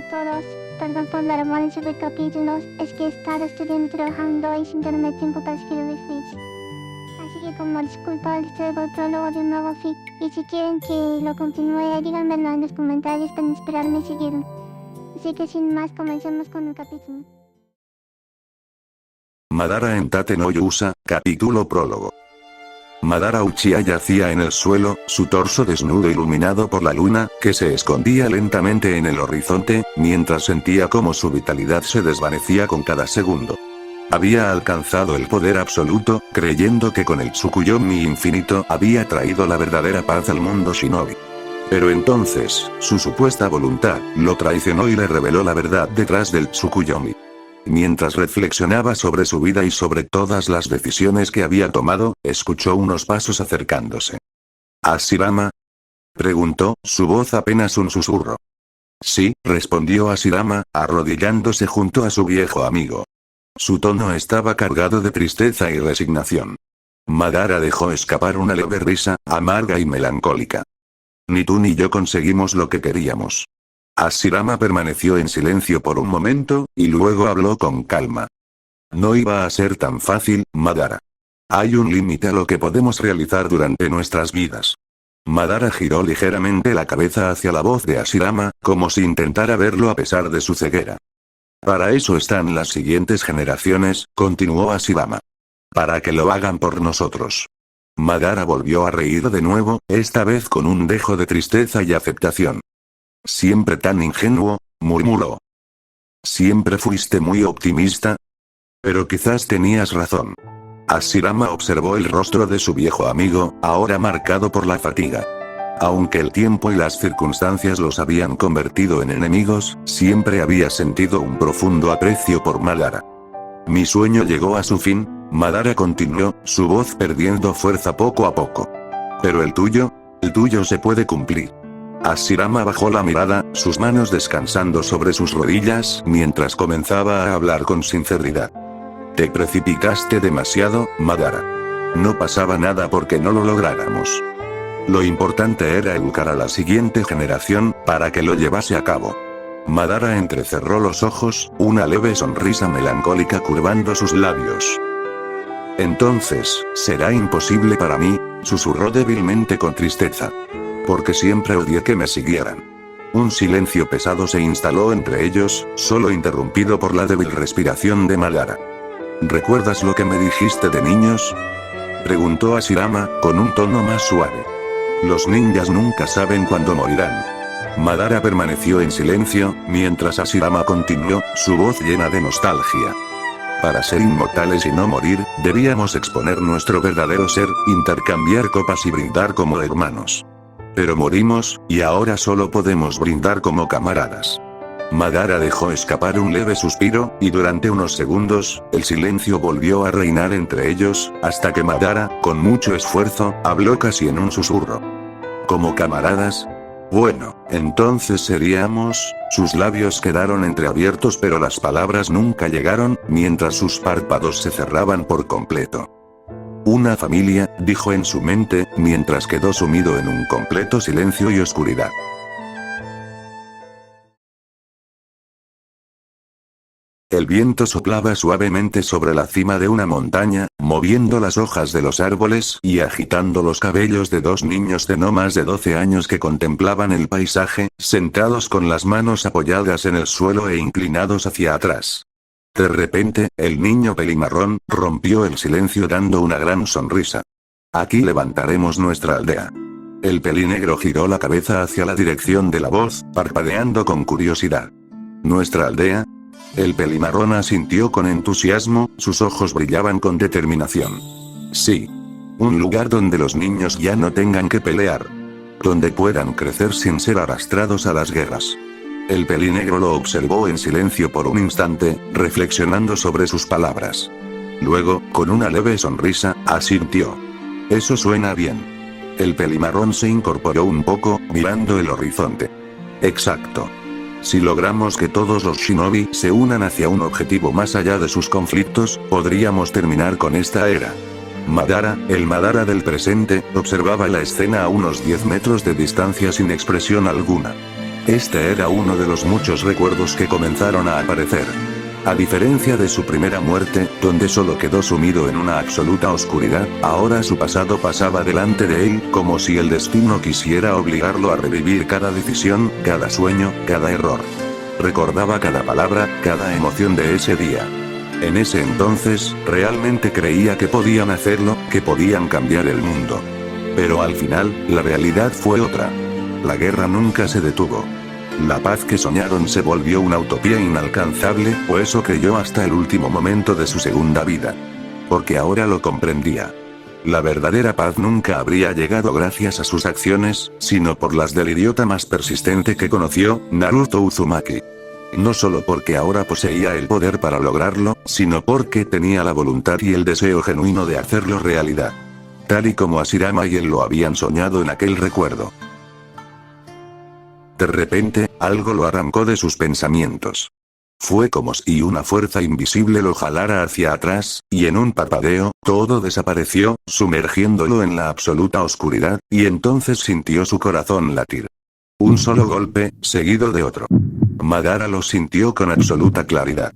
a todos, perdón por la demora en subir capítulos, es que he estado estudiando y trabajando y sin darme tiempo para escribir feeds. Así que como disculpa les traigo el prólogo de un nuevo feed, y si quieren que lo continúe díganmelo en los comentarios para inspirarme y seguir. Así que sin más comencemos con el capítulo. Madara en Tate no Yusa, capítulo prólogo. Madara Uchiha yacía en el suelo, su torso desnudo iluminado por la luna, que se escondía lentamente en el horizonte, mientras sentía cómo su vitalidad se desvanecía con cada segundo. Había alcanzado el poder absoluto, creyendo que con el Tsukuyomi infinito había traído la verdadera paz al mundo shinobi. Pero entonces, su supuesta voluntad, lo traicionó y le reveló la verdad detrás del Tsukuyomi. Mientras reflexionaba sobre su vida y sobre todas las decisiones que había tomado, escuchó unos pasos acercándose. ¿Hashirama? Preguntó, su voz apenas un susurro. Sí, respondió Hashirama, arrodillándose junto a su viejo amigo. Su tono estaba cargado de tristeza y resignación. Madara dejó escapar una leve risa, amarga y melancólica. Ni tú ni yo conseguimos lo que queríamos. Hashirama permaneció en silencio por un momento, y luego habló con calma. No iba a ser tan fácil, Madara. Hay un límite a lo que podemos realizar durante nuestras vidas. Madara giró ligeramente la cabeza hacia la voz de Hashirama, como si intentara verlo a pesar de su ceguera. Para eso están las siguientes generaciones, continuó Hashirama. Para que lo hagan por nosotros. Madara volvió a reír de nuevo, esta vez con un dejo de tristeza y aceptación. Siempre tan ingenuo, murmuró. Siempre fuiste muy optimista. Pero quizás tenías razón. Hashirama observó el rostro de su viejo amigo, ahora marcado por la fatiga. Aunque el tiempo y las circunstancias los habían convertido en enemigos, siempre había sentido un profundo aprecio por Madara. Mi sueño llegó a su fin, Madara continuó, su voz perdiendo fuerza poco a poco. Pero el tuyo se puede cumplir. Hashirama bajó la mirada, sus manos descansando sobre sus rodillas, mientras comenzaba a hablar con sinceridad. Te precipitaste demasiado, Madara. No pasaba nada porque no lo lográramos. Lo importante era educar a la siguiente generación, para que lo llevase a cabo. Madara entrecerró los ojos, una leve sonrisa melancólica curvando sus labios. Entonces, será imposible para mí, susurró débilmente con tristeza. Porque siempre odié que me siguieran. Un silencio pesado se instaló entre ellos, solo interrumpido por la débil respiración de Madara. ¿Recuerdas lo que me dijiste de niños? Preguntó Hashirama, con un tono más suave. Los ninjas nunca saben cuándo morirán. Madara permaneció en silencio, mientras Hashirama continuó, su voz llena de nostalgia. Para ser inmortales y no morir, debíamos exponer nuestro verdadero ser, intercambiar copas y brindar como hermanos. Pero morimos, y ahora solo podemos brindar como camaradas. Madara dejó escapar un leve suspiro, y durante unos segundos, el silencio volvió a reinar entre ellos, hasta que Madara, con mucho esfuerzo, habló casi en un susurro. ¿Como camaradas? Bueno, entonces seríamos... Sus labios quedaron entreabiertos pero las palabras nunca llegaron, mientras sus párpados se cerraban por completo. Una familia, dijo en su mente, mientras quedó sumido en un completo silencio y oscuridad. El viento soplaba suavemente sobre la cima de una montaña, moviendo las hojas de los árboles y agitando los cabellos de dos niños de no más de 12 años que contemplaban el paisaje, sentados con las manos apoyadas en el suelo e inclinados hacia atrás. De repente, el niño pelimarrón rompió el silencio dando una gran sonrisa. Aquí levantaremos nuestra aldea. El pelinegro giró la cabeza hacia la dirección de la voz, parpadeando con curiosidad. ¿Nuestra aldea? El pelimarrón asintió con entusiasmo, sus ojos brillaban con determinación. Sí. Un lugar donde los niños ya no tengan que pelear. Donde puedan crecer sin ser arrastrados a las guerras. El pelinegro lo observó en silencio por un instante, reflexionando sobre sus palabras. Luego, con una leve sonrisa, asintió. Eso suena bien. El pelimarrón se incorporó un poco, mirando el horizonte. Exacto. Si logramos que todos los shinobi se unan hacia un objetivo más allá de sus conflictos, podríamos terminar con esta era. Madara, el Madara del presente, observaba la escena a unos 10 metros de distancia sin expresión alguna. Este era uno de los muchos recuerdos que comenzaron a aparecer. A diferencia de su primera muerte, donde solo quedó sumido en una absoluta oscuridad, ahora su pasado pasaba delante de él, como si el destino quisiera obligarlo a revivir cada decisión, cada sueño, cada error. Recordaba cada palabra, cada emoción de ese día. En ese entonces, realmente creía que podían hacerlo, que podían cambiar el mundo. Pero al final, la realidad fue otra. La guerra nunca se detuvo. La paz que soñaron se volvió una utopía inalcanzable, o eso creyó hasta el último momento de su segunda vida. Porque ahora lo comprendía. La verdadera paz nunca habría llegado gracias a sus acciones, sino por las del idiota más persistente que conoció, Naruto Uzumaki. No solo porque ahora poseía el poder para lograrlo, sino porque tenía la voluntad y el deseo genuino de hacerlo realidad. Tal y como Hashirama y él lo habían soñado en aquel recuerdo. De repente, algo lo arrancó de sus pensamientos. Fue como si una fuerza invisible lo jalara hacia atrás, y en un parpadeo, todo desapareció, sumergiéndolo en la absoluta oscuridad, y entonces sintió su corazón latir. Un solo golpe, seguido de otro. Madara lo sintió con absoluta claridad.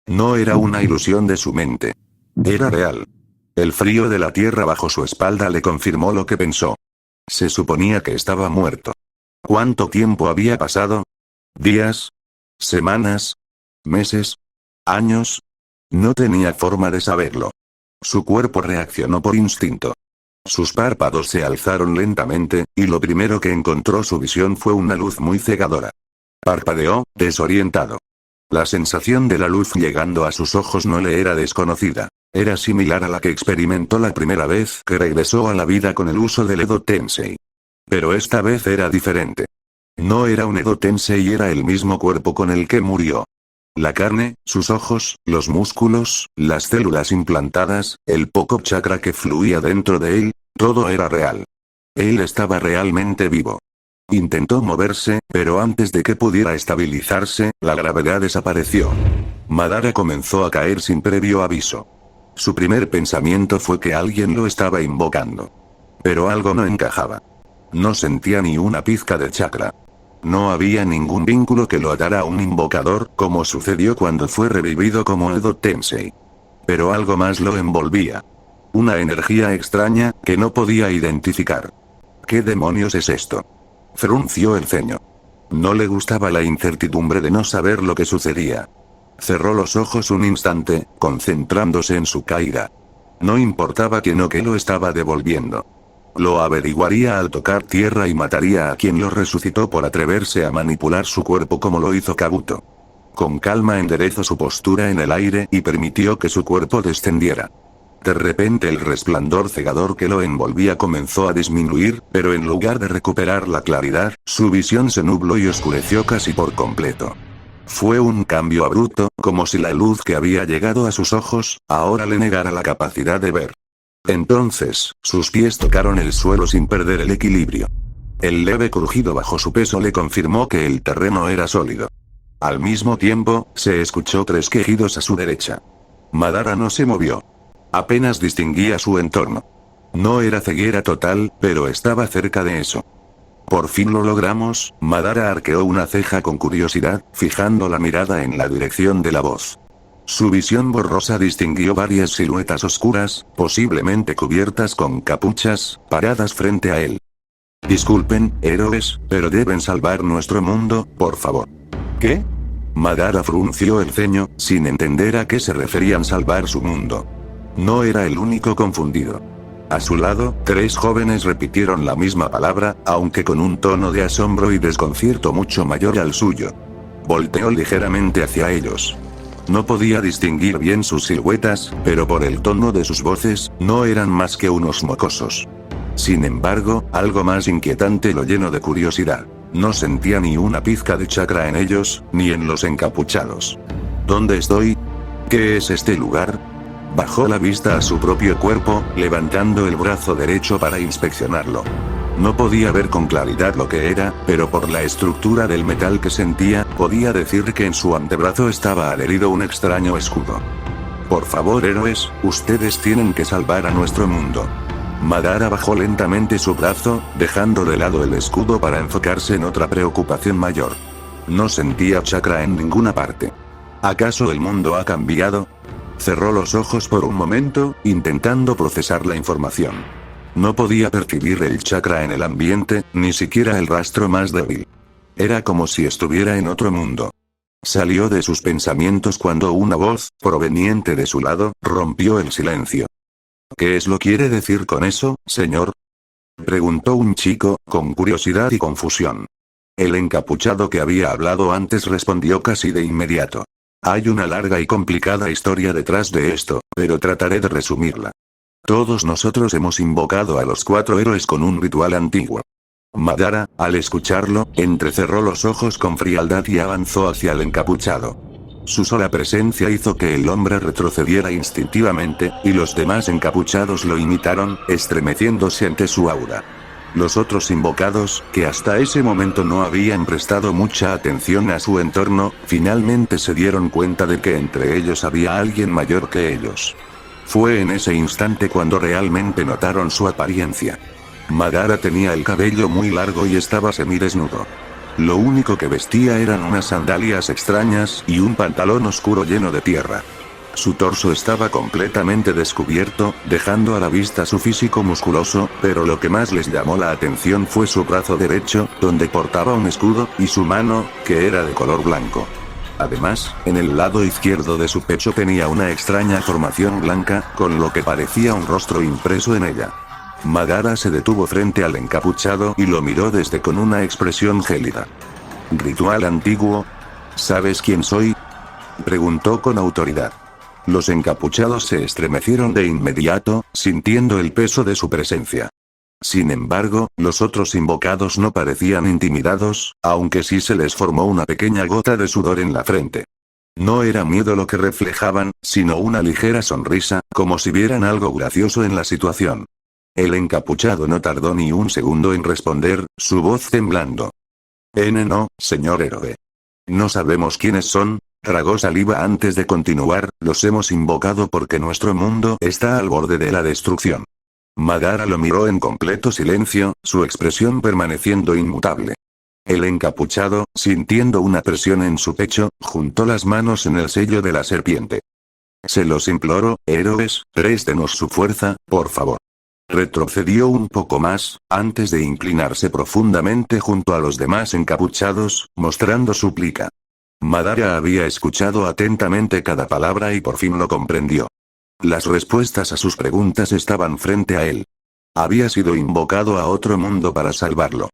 No era una ilusión de su mente. Era real. El frío de la tierra bajo su espalda le confirmó lo que pensó. Se suponía que estaba muerto. ¿Cuánto tiempo había pasado? ¿Días? ¿Semanas? ¿Meses? ¿Años? No tenía forma de saberlo. Su cuerpo reaccionó por instinto. Sus párpados se alzaron lentamente, y lo primero que encontró su visión fue una luz muy cegadora. Parpadeó, desorientado. La sensación de la luz llegando a sus ojos no le era desconocida. Era similar a la que experimentó la primera vez que regresó a la vida con el uso del Edo Tensei. Pero esta vez era diferente. No era un Edo Tensei, era el mismo cuerpo con el que murió. La carne, sus ojos, los músculos, las células implantadas, el poco chakra que fluía dentro de él, todo era real. Él estaba realmente vivo. Intentó moverse, pero antes de que pudiera estabilizarse, la gravedad desapareció. Madara comenzó a caer sin previo aviso. Su primer pensamiento fue que alguien lo estaba invocando. Pero algo no encajaba. No sentía ni una pizca de chakra. No había ningún vínculo que lo atara a un invocador, como sucedió cuando fue revivido como Edo Tensei. Pero algo más lo envolvía. Una energía extraña, que no podía identificar. ¿Qué demonios es esto? Frunció el ceño. No le gustaba la incertidumbre de no saber lo que sucedía. Cerró los ojos un instante, concentrándose en su caída. No importaba quién o qué lo estaba devolviendo. Lo averiguaría al tocar tierra y mataría a quien lo resucitó por atreverse a manipular su cuerpo como lo hizo Kabuto. Con calma enderezó su postura en el aire y permitió que su cuerpo descendiera. De repente el resplandor cegador que lo envolvía comenzó a disminuir, pero en lugar de recuperar la claridad, su visión se nubló y oscureció casi por completo. Fue un cambio abrupto, como si la luz que había llegado a sus ojos, ahora le negara la capacidad de ver. Entonces, sus pies tocaron el suelo sin perder el equilibrio. El leve crujido bajo su peso le confirmó que el terreno era sólido. Al mismo tiempo, se escuchó 3 quejidos a su derecha. Madara no se movió. Apenas distinguía su entorno. No era ceguera total, pero estaba cerca de eso. Por fin lo logramos, Madara arqueó una ceja con curiosidad, fijando la mirada en la dirección de la voz. Su visión borrosa distinguió varias siluetas oscuras, posiblemente cubiertas con capuchas, paradas frente a él. Disculpen, héroes, pero deben salvar nuestro mundo, por favor. ¿Qué? Madara frunció el ceño, sin entender a qué se referían salvar su mundo. No era el único confundido. A su lado, 3 jóvenes repitieron la misma palabra, aunque con un tono de asombro y desconcierto mucho mayor al suyo. Volteó ligeramente hacia ellos. No podía distinguir bien sus siluetas, pero por el tono de sus voces, no eran más que unos mocosos. Sin embargo, algo más inquietante lo llenó de curiosidad. No sentía ni una pizca de chakra en ellos, ni en los encapuchados. ¿Dónde estoy? ¿Qué es este lugar? Bajó la vista a su propio cuerpo, levantando el brazo derecho para inspeccionarlo. No podía ver con claridad lo que era, pero por la estructura del metal que sentía, podía decir que en su antebrazo estaba adherido un extraño escudo. Por favor, héroes, ustedes tienen que salvar a nuestro mundo. Madara bajó lentamente su brazo, dejando de lado el escudo para enfocarse en otra preocupación mayor. No sentía chakra en ninguna parte. ¿Acaso el mundo ha cambiado? Cerró los ojos por un momento, intentando procesar la información. No podía percibir el chakra en el ambiente, ni siquiera el rastro más débil. Era como si estuviera en otro mundo. Salió de sus pensamientos cuando una voz, proveniente de su lado, rompió el silencio. ¿Qué es lo que quiere decir con eso, señor? Preguntó un chico, con curiosidad y confusión. El encapuchado que había hablado antes respondió casi de inmediato. Hay una larga y complicada historia detrás de esto, pero trataré de resumirla. Todos nosotros hemos invocado a los 4 héroes con un ritual antiguo. Madara, al escucharlo, entrecerró los ojos con frialdad y avanzó hacia el encapuchado. Su sola presencia hizo que el hombre retrocediera instintivamente, y los demás encapuchados lo imitaron, estremeciéndose ante su aura. Los otros invocados, que hasta ese momento no habían prestado mucha atención a su entorno, finalmente se dieron cuenta de que entre ellos había alguien mayor que ellos. Fue en ese instante cuando realmente notaron su apariencia. Madara tenía el cabello muy largo y estaba semidesnudo. Lo único que vestía eran unas sandalias extrañas y un pantalón oscuro lleno de tierra. Su torso estaba completamente descubierto, dejando a la vista su físico musculoso, pero lo que más les llamó la atención fue su brazo derecho, donde portaba un escudo, y su mano, que era de color blanco. Además, en el lado izquierdo de su pecho tenía una extraña formación blanca, con lo que parecía un rostro impreso en ella. Madara se detuvo frente al encapuchado y lo miró desde con una expresión gélida. ¿Ritual antiguo? ¿Sabes quién soy? Preguntó con autoridad. Los encapuchados se estremecieron de inmediato, sintiendo el peso de su presencia. Sin embargo, los otros invocados no parecían intimidados, aunque sí se les formó una pequeña gota de sudor en la frente. No era miedo lo que reflejaban, sino una ligera sonrisa, como si vieran algo gracioso en la situación. El encapuchado no tardó ni un segundo en responder, su voz temblando. No, señor héroe. No sabemos quiénes son. Tragó saliva antes de continuar, los hemos invocado porque nuestro mundo está al borde de la destrucción. Madara lo miró en completo silencio, su expresión permaneciendo inmutable. El encapuchado, sintiendo una presión en su pecho, juntó las manos en el sello de la serpiente. Se los imploro, héroes, préstenos su fuerza, por favor. Retrocedió un poco más, antes de inclinarse profundamente junto a los demás encapuchados, mostrando súplica. Madara había escuchado atentamente cada palabra y por fin lo comprendió. Las respuestas a sus preguntas estaban frente a él. Había sido invocado a otro mundo para salvarlo.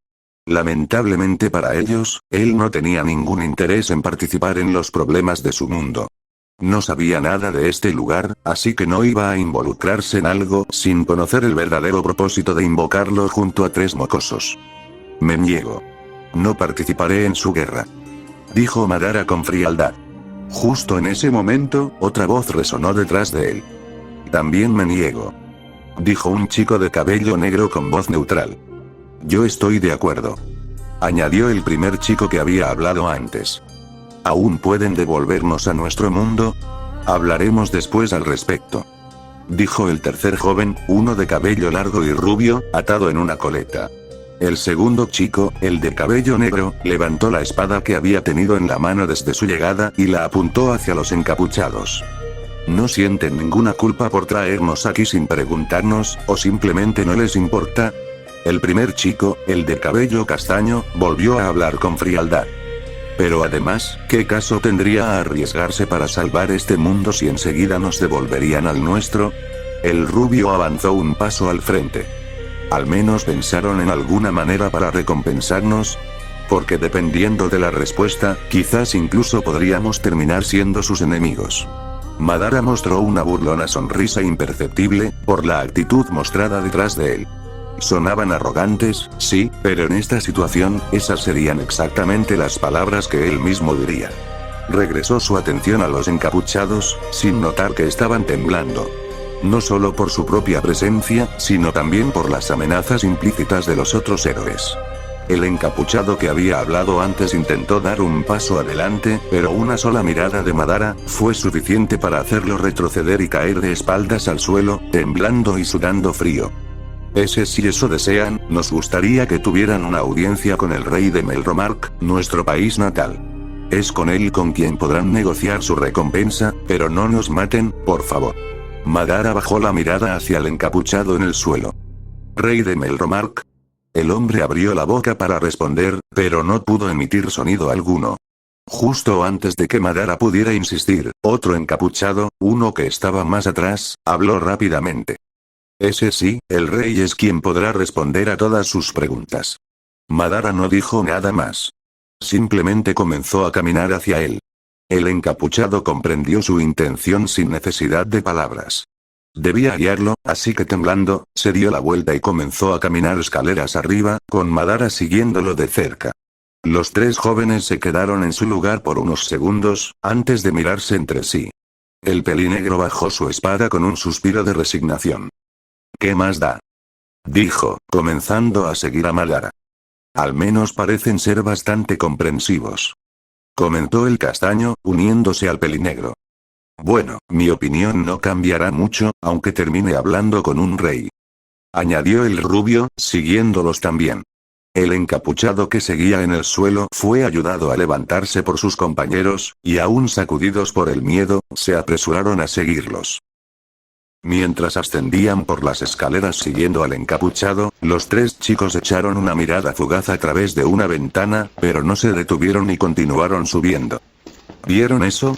Lamentablemente para ellos, él no tenía ningún interés en participar en los problemas de su mundo. No sabía nada de este lugar, así que no iba a involucrarse en algo sin conocer el verdadero propósito de invocarlo junto a 3 mocosos. Me niego. No participaré en su guerra. Dijo Madara con frialdad. Justo en ese momento, otra voz resonó detrás de él. También me niego. Dijo un chico de cabello negro con voz neutral. Yo estoy de acuerdo. Añadió el primer chico que había hablado antes. ¿Aún pueden devolvernos a nuestro mundo? Hablaremos después al respecto. Dijo el tercer joven, uno de cabello largo y rubio, atado en una coleta. El segundo chico, el de cabello negro, levantó la espada que había tenido en la mano desde su llegada y la apuntó hacia los encapuchados. ¿No sienten ninguna culpa por traernos aquí sin preguntarnos, o simplemente no les importa? El primer chico, el de cabello castaño, volvió a hablar con frialdad. Pero además, ¿qué caso tendría arriesgarse para salvar este mundo si enseguida nos devolverían al nuestro? El rubio avanzó un paso al frente. Al menos pensaron en alguna manera para recompensarnos. Porque dependiendo de la respuesta, quizás incluso podríamos terminar siendo sus enemigos. Madara mostró una burlona sonrisa imperceptible, por la actitud mostrada detrás de él. Sonaban arrogantes, sí, pero en esta situación, esas serían exactamente las palabras que él mismo diría. Regresó su atención a los encapuchados, sin notar que estaban temblando. No solo por su propia presencia, sino también por las amenazas implícitas de los otros héroes. El encapuchado que había hablado antes intentó dar un paso adelante, pero una sola mirada de Madara fue suficiente para hacerlo retroceder y caer de espaldas al suelo, temblando y sudando frío. Ese si eso desean, nos gustaría que tuvieran una audiencia con el rey de Melromark, nuestro país natal. Es con él con quien podrán negociar su recompensa, pero no nos maten, por favor. Madara bajó la mirada hacia el encapuchado en el suelo. ¿Rey de Melromark? El hombre abrió la boca para responder, pero no pudo emitir sonido alguno. Justo antes de que Madara pudiera insistir, otro encapuchado, uno que estaba más atrás, habló rápidamente. Ese sí, el rey es quien podrá responder a todas sus preguntas. Madara no dijo nada más. Simplemente comenzó a caminar hacia él. El encapuchado comprendió su intención sin necesidad de palabras. Debía guiarlo, así que temblando, se dio la vuelta y comenzó a caminar escaleras arriba, con Madara siguiéndolo de cerca. Los tres jóvenes se quedaron en su lugar por unos segundos, antes de mirarse entre sí. El pelinegro bajó su espada con un suspiro de resignación. ¿Qué más da? Dijo, comenzando a seguir a Madara. Al menos parecen ser bastante comprensivos. Comentó el castaño, uniéndose al pelinegro. Bueno, mi opinión no cambiará mucho, aunque termine hablando con un rey. Añadió el rubio, siguiéndolos también. El encapuchado que seguía en el suelo fue ayudado a levantarse por sus compañeros, y aún sacudidos por el miedo, se apresuraron a seguirlos. Mientras ascendían por las escaleras siguiendo al encapuchado, los tres chicos echaron una mirada fugaz a través de una ventana, pero no se detuvieron y continuaron subiendo. ¿Vieron eso?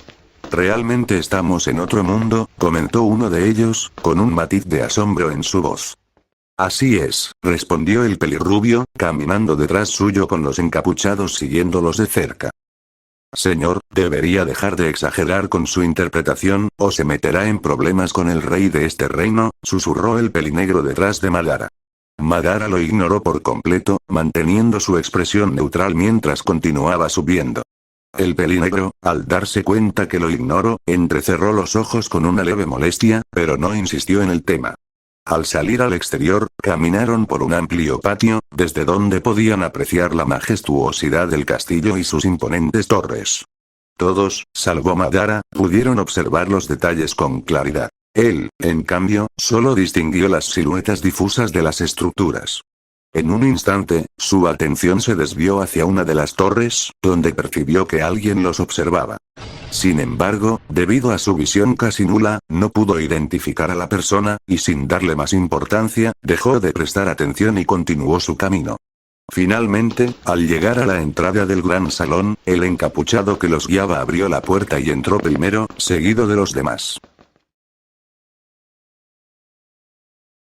Realmente estamos en otro mundo, comentó uno de ellos, con un matiz de asombro en su voz. Así es, respondió el pelirrubio, caminando detrás suyo con los encapuchados siguiéndolos de cerca. Señor, debería dejar de exagerar con su interpretación, o se meterá en problemas con el rey de este reino, susurró el pelinegro detrás de Madara. Madara lo ignoró por completo, manteniendo su expresión neutral mientras continuaba subiendo. El pelinegro, al darse cuenta que lo ignoró, entrecerró los ojos con una leve molestia, pero no insistió en el tema. Al salir al exterior, caminaron por un amplio patio, desde donde podían apreciar la majestuosidad del castillo y sus imponentes torres. Todos, salvo Madara, pudieron observar los detalles con claridad. Él, en cambio, solo distinguió las siluetas difusas de las estructuras. En un instante, su atención se desvió hacia una de las torres, donde percibió que alguien los observaba. Sin embargo, debido a su visión casi nula, no pudo identificar a la persona, y sin darle más importancia, dejó de prestar atención y continuó su camino. Finalmente, al llegar a la entrada del gran salón, el encapuchado que los guiaba abrió la puerta y entró primero, seguido de los demás.